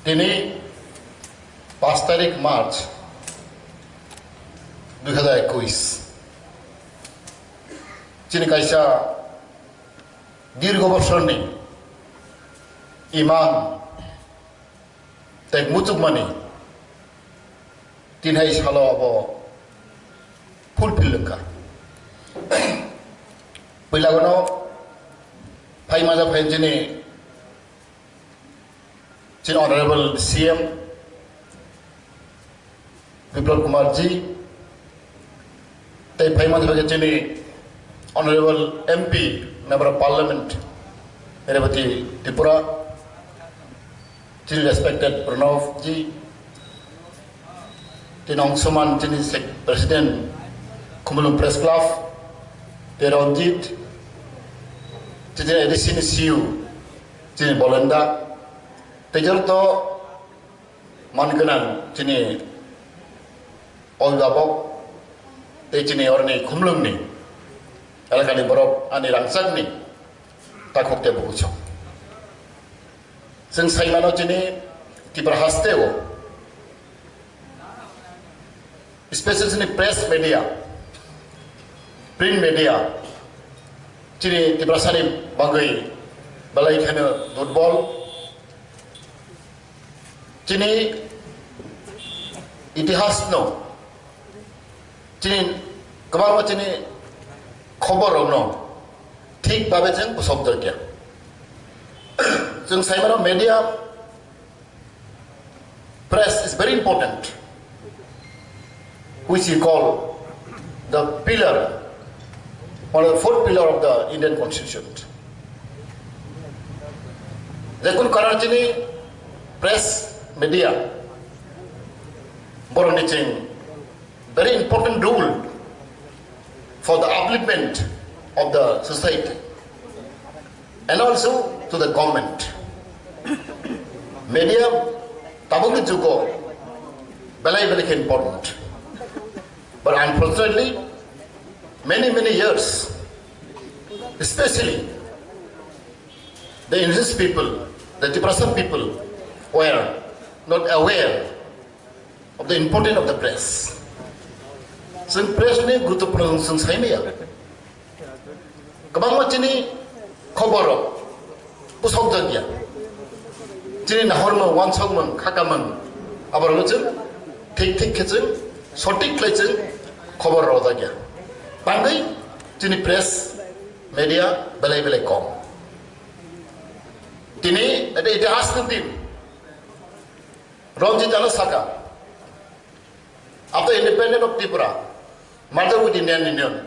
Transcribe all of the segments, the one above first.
তিনি 5 তারিখ মার্চ 2021 তিনি কাইসা দীর্ঘ বছরনি iman tay mutukmani tinhai salo abo fulfill ka pilagono phai maja phai jini chin honorable CM Biplab Kumar ji tay phai maja phai jini honorable MP member of parliament Revati Tripura, Chini respected Pranav ji, Tinong Suman Chini President Kumulum Press Club, Teronjit, Chini Edisin Siu, Chini Bolanda, Tejarto Manganan, Chini Olgabok, Chini Orni Kumlumni, Alakani Borok, Ani Rangsagni. takokte bukucho sing saimano jini tibrahasteo especially press media print media jini tibrasani bangai balai khana football jini itihas no jini kabama jini khobor no ঠিক ভাবে जों बुसबदर गया जों साइमानो media press is very important which we call the pillar or the fourth pillar of the Indian constitution দেখুন করার জন্য press media বড় নিচে very important role for the upliftment of the society and also to the government. Media tabungi jugo belai important, but unfortunately many years, especially the indigenous people, the Tibrasan people were not aware of the importance of the press.ซึ่ง press ni guruত্বপূর্ণซึ่งใช่ไหมKabang macini khobor busogdar gya jini nahorma wansogman khakaman abar gachung thik khechung sotik klechung khobor roda gya bangai jini press media belai kom tini eta itihas din Ranjit Anasaka after independence of Tripura motherhood Indian Union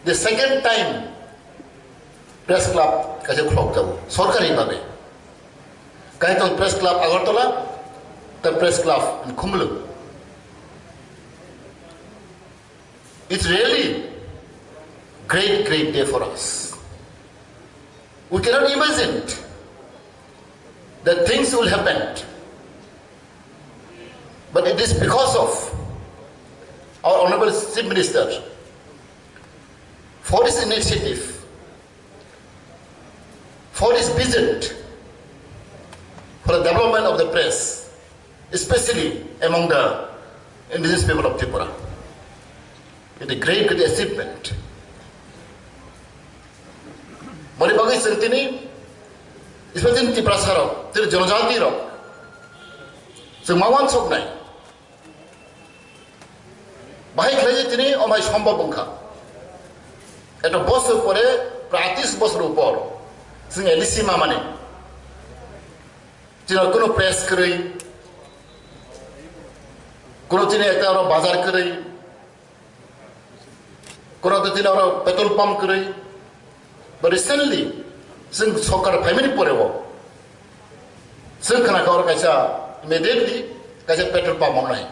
the second time press club kaise khulok jabo sorkari bhabe kaiton press club Agartala the press club in Kumulum it's really great day for us we cannot imagine that things will happen but it is because of our honorable chief minister for this initiative for his vision for the development of the press, especially among the indigenous people of Tripura. It's a great achievement. Mari bagai sentini, especially Tripura sarok, tiri jonojati rok, semawan sok nai. Bahai kelaje tini omai সম্ভব bongka. Eta bosor pore, প্রায় 30 বছর উপর जों एलिसिमा माने जों कोनो press करै कोनो दिन एकटा बाजार करै कोनो दिन पेट्रोल पंप करै but recently जों सरकार फाइमेनि परेव जों खोनाखौ कायसा immediately कायसा पेट्रोल पंप मावनाय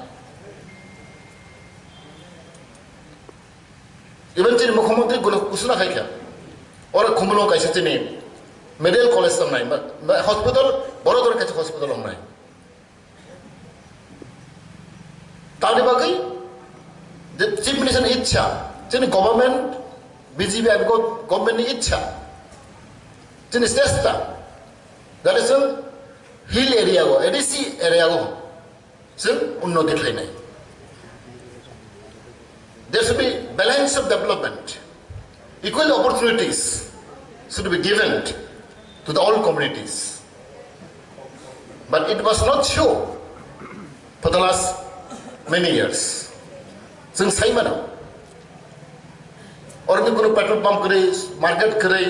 even जों मुख्यमंत्री गुनो कुसुना खायखा और खुमलो कायसा जोंनि medical college tam nai hospital boro dor kache hospital om nai tari bagai the chief minister ichha jeni government BJP abgo government ni ichha jeni chesta that is hill area को ADC area को जों उन्नति खालायनाय there should be balance of development equal opportunities should be given to the all communities but it was not so for the last many years जों साइमाना और भी कोनो petrol pump करे मार्केट करे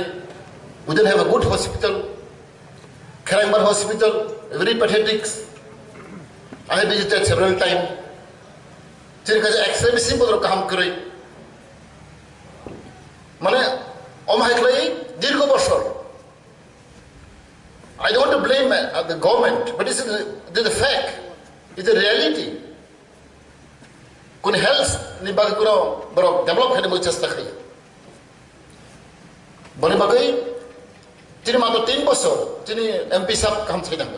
we don't have a good hospital Karangbar hospital very pathetic I have visited several times jadi kasi X-ray machine bodro kaham करे माने omhaklai dirgo boshor I don't want to blame the government but this is a fact it's a reality kun health ni bagi kuno bro develop khane mo chesta khai bani bagai তিনি মাত্র 3 বছর তিনি MP সাহেব কাম ছিলেন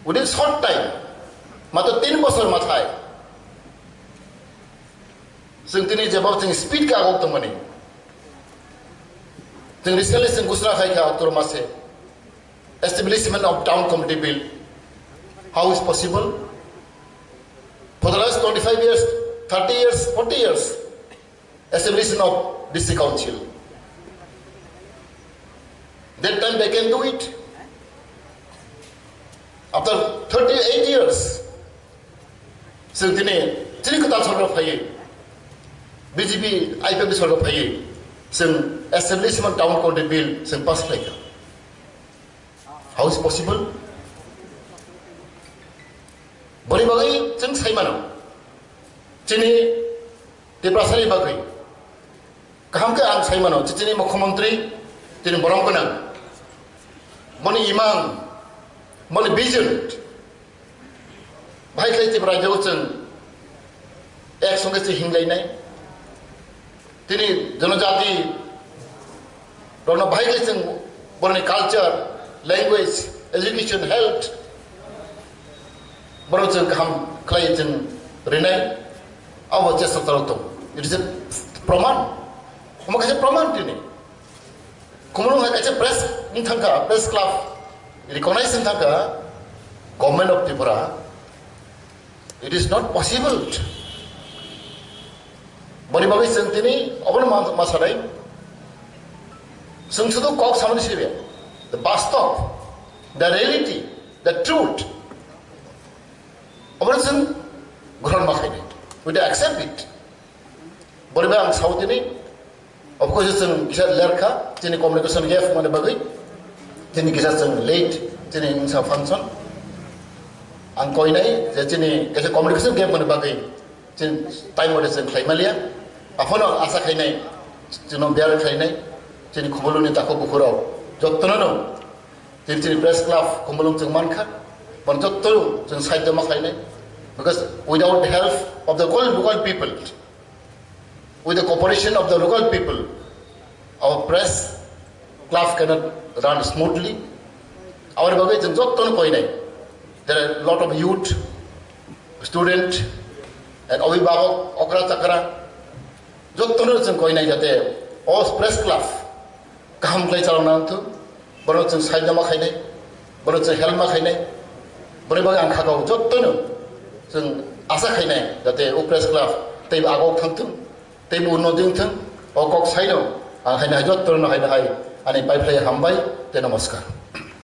within short time মাত্র 3 বছর মাথায় जों दिनै जेब्ला जों स्पिड का आगोगदोंमोन जों रिसेन्टलि जों घोषणा खायखा अक्ट'बर मासे establishment of town committee bill how is possible for the last 25 years 30 years 40 years establishment of district council that time they can do it after 38 years जों दिनै त्रिकताल सरकार फैयो बीजेपी आईपीएफ सरकार फैयो जों एस्टेब्लिशमेंट टाउन कमिटि बिल जों पास खालामो how is possible बोरै बागै जों सायमानो दिनै देब्रासानि बागै गाहामखौ आं सायमानो दिनै मुख्यमंत्री दिनै बरं गोनां मनि इमां मनि बिजन भाइखलाय जेब्ला रायजोआव जों एकसंगे जों हिंलायनाय दिनै जनजाति रनो भाइखलाय जों बर'नि कालचार लैंग्वेज एजुकेशन हेल्थ बर' जों गाहाम खालायो जों रिनाय आवा चेष्टा खालामदों इट इज प्रमाण माखासे प्रमाण दिनै कुमरं हाकाचे प्रेस थांखा प्रेस क्लाब रिकगनाइज थांखा government of Tripura it is not possible बरि बागै जों दिनै अबन मासानाय जों सुदु कक सामनि सिबे the bastov the reality the truth अबन जों ग्रहण माखायनाय we do accept it बरि बा आं साउ दिनै of course जों गिसा लेरखा दिनै कम्युनिकेशन गैप माने बागै दिनै गिसा जों लेट दिनै नोंसा फांसन आं कइनाय जे दिनै गिसा कम्युनिकेशन गैप माने बागै जों टाइम मथे जों खायमालिया आफनो आसा खायनाय जों बियार खायनाय दिनै खमलुनि ताखो बुखुराव जत्तनो दिनै प्रेस क्लाब खमलुं जों मानखा बन जत्तनो जों साइड मा खायनाय because without the help of the local people with the cooperation of the local people our press club cannot run smoothly our bagai jeng jotton koinai there are a lot of youth student and abhibhavak okra chakra jotton jeng koinai jate all press club kaham klai chalona antu boro jeng saidama khainai boro jeng helma khainai boro bagai ang khagau jotton jeng asa khainai jate o press club tei agok thangtung tei bu no ding thang o kok saino ang haina jotton no haina hai ani pai play hambai te namaskar